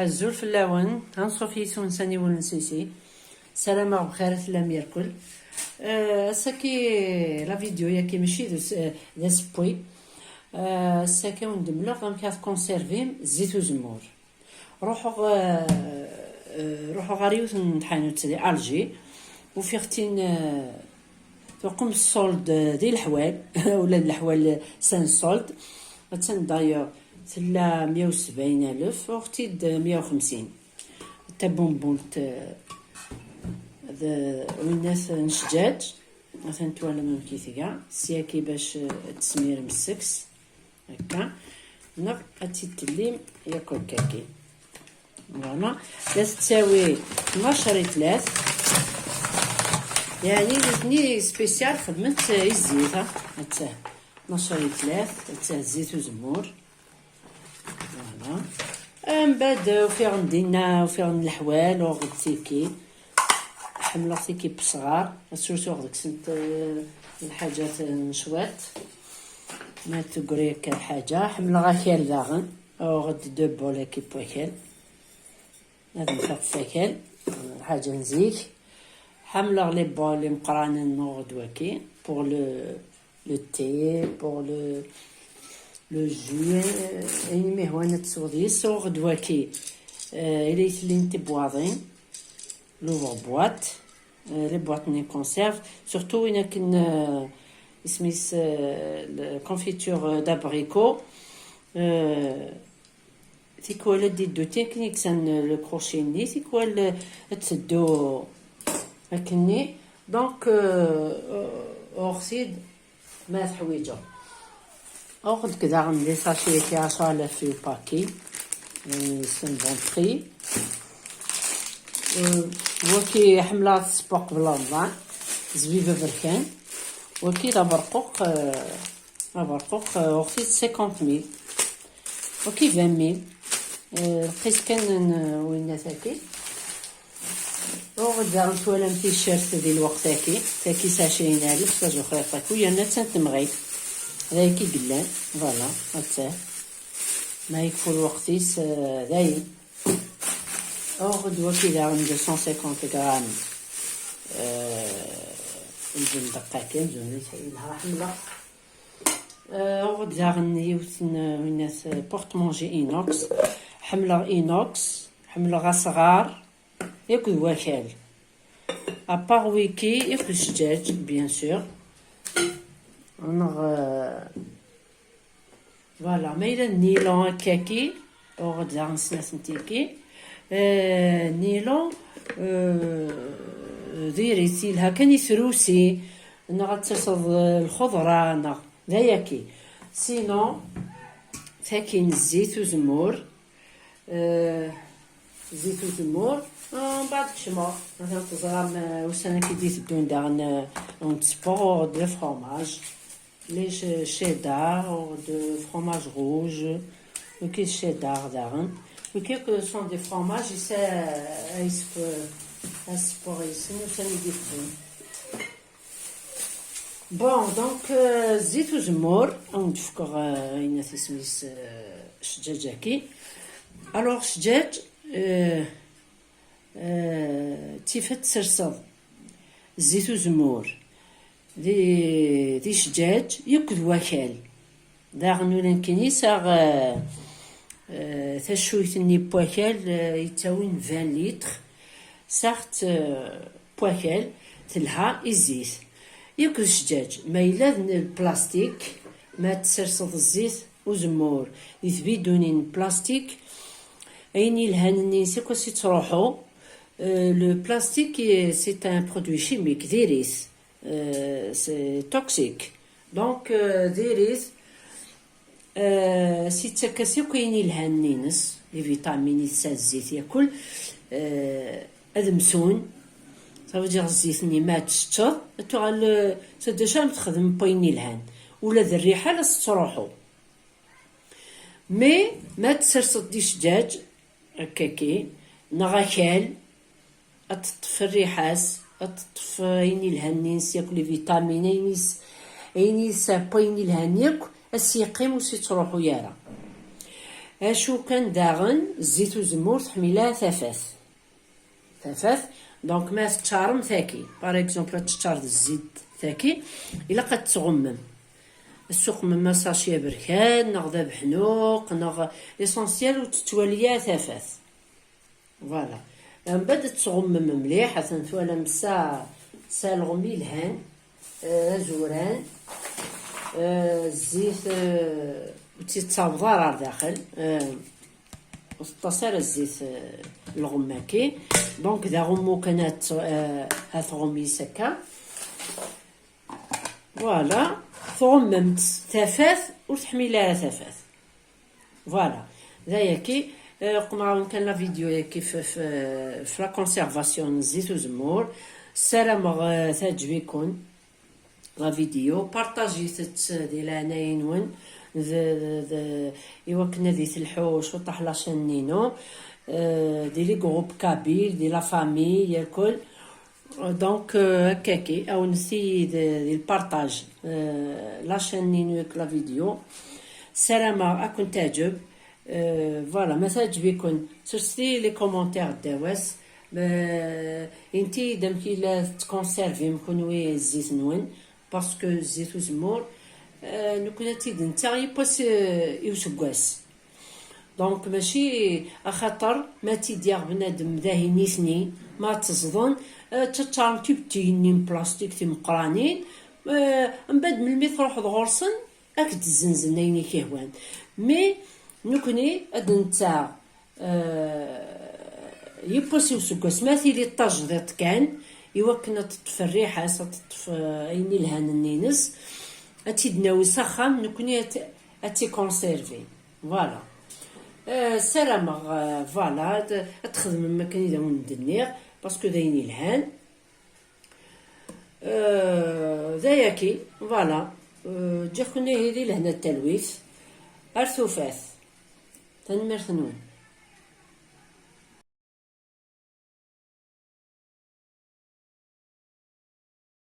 الزول في اللون هنصوفي سونساني ونسيسي سلامة بخير لم يركل ساكي لا فيديو ياكي ماشي ذا سبوي ساكي وندملو غنكاث كونسيرفي زيت وزمور روحو غاريوث نحانو تسدي الجي وفيختين تقوم الصولد ديال الحوال ولا الحوال سان صولد مثلا دايوغ ثلا 170,000 وختيد 150 تبونبونت ويناث نشجاج مثلا توالا من كيثيا سياكي باش تسمير مسكس هكا نق اتيتليم ياكل كاكي فوالا لاس تساوي 12 3 يعني الاثنين سبيسيال خدمت الزيت حتى 12 3 حتى زيت وزمور فوالا من بعد وفي غندينا وفي غن الحوال وغد تيكي حملة تيكي بصغار سورتو غدك سنت الحاجات نشوات ما تقريك الحاجة حملة غاكيل داغن او غد دو بولا كي بوكيل هذا نفاق فاكل حاجة نزيك حملة لي بول لي مقرانين غدواكي بور لو تي بور لو جو يعني مهوانة تصوديس غدواكي إلي يتلين تبواضين لوفر بواط لي بواط ني كونسيرف سورتو وين كاين اسميس الكونفيتور دابريكو تيكوال دي دو تكنيك سان لو كروشي ني تيكوال تسدو هكني دونك اغسيد ما حويجه اخذ كذا عندي ساشي في 10,000 في باكي يعني سن بون بري وكي حملات سباق بلا رمضان زبيبه بركان وكي دابرقوق اغسيد 50,000 وكي 20,000 لقيت كان وين تاكي وغدا نتوالم تيشيرت ديال الوقت تاكي ساشين الف تاجو خيطك ويا انا تنتمغي هذا كي قلان فوالا هاتاه ما يكفو الوقتيس داين وغدوة كي داغن 250 غرام نزيد دقيقتين زوني تايلها حملة وغدا داغن يوثن ويناس بورتمونجي اينوكس حملة اينوكس حملة غا صغار ياكل واكل ابار ويكي ياكل الشجاج بيان سور فوالا ما إلا النيلون هكاكي وغدا نسناس نتيكي نيلون ديريتي لها كان يثروسي انا غترصد الخضره انا داياكي سينو تاكين الزيت وزمور زيت وزمور من بعد كشمو مثلا تزرام وسنه كي ديت بدون داغن اون سبور دو فرomage ليش شيدار دو فرomage روج وكي شيدار داغن وكي كو سون دي فرomage يسا اسبور يسنو سنه ديفون بون دونك زيت وزمور ونفكر اين تسميس شجاجاكي الوغ شجاج تيفت سرصد زيت وزمور دي شجاج ياكل واكل داغن ولا كنيسة تشويت ني بواكل يتاوين 20 لتر ساخت بواكل تلها الزيت ياكل الشجاج ما إلا البلاستيك ما تسرصد الزيت وزمور يثبيدونين بلاستيك ايني الهانني سيكو سي تروحو le plastique c'est un produit chimique ديريس c'est toxique donc ديريس سي تكاسيو كايني الهانينس لي فيتامين سا الزيت ياكل ادمسون صافي دير الزيت ني ما تشطر تغال تدشا تخدم بويني الهان ولا ذا الريحه لا تروحو مي ما تسرصد دي شجاج هكاكي نغاكال أتطفي الريحاس أتطفي ايني الهنينس ياكل لي فيتامين اينيس بويني الهنيك السيقيم وسي تروحو يارا اشو كان داغن الزيت وزمور تحميلها ثفاث دونك ما تشارم ثاكي باغ اكزومبل تشارد الزيت ثاكي الا قد تغمم السوق من ساشيه بركان نغ بحنوق نغ ليسونسيال وتتواليا ثفاث فوالا من بعد تغمم مليح حتى نتوالا مسا الغمي الهان زوران الزيت وتتصابضار على داخل وتتصل الزيت الغماكي دونك دا غمو كانت غمي سكا فوالا ثغممت ثفاث وتحميلها ثفاث فوالا ذاياكي قمع كان لا فيديو ياكي في لا كونسيرفاسيون الزيت وزمور السلام تعجبكم لا فيديو بارطاجي ديال عناينون ايوا كنا ديت الحوش وطاح لاشين نينو دي لي جروب كابيل دي لا فامي ياكل دونك هكاكي او نسي ديال البارطاج لاشين نينو ياك لا فيديو سلامة اكون تعجب فوالا ما تعجبكم سرسلي لي كومونتير داواس انتي دامكي لا تكونسيرفي مكونوي الزيت نون باسكو الزيت وزمور نكون تيد نتا يباس يوسكواس دونك ماشي اخاطر ما تيدير بنادم داهي نيسني ما تصدن تتشارم تيبتيني بلاستيك تي مقرانين من بعد ملي تروح غورسن راك تزنزن ايني كيهوان مي نكوني اد نتا يباس يوسكواس ما تيلي التجديد كان يوكنا تطفي الريحه تطفي ايني الهان النينس اتيدناوي سخام نكوني اتي كونسيرفي فوالا سلامة فوالا تخدم المكان دا وندنيغ باسكو دايني الهان ذاياكي فوالا جاكوني هذي لهنا التلويث ارثوفاث تنمرثنون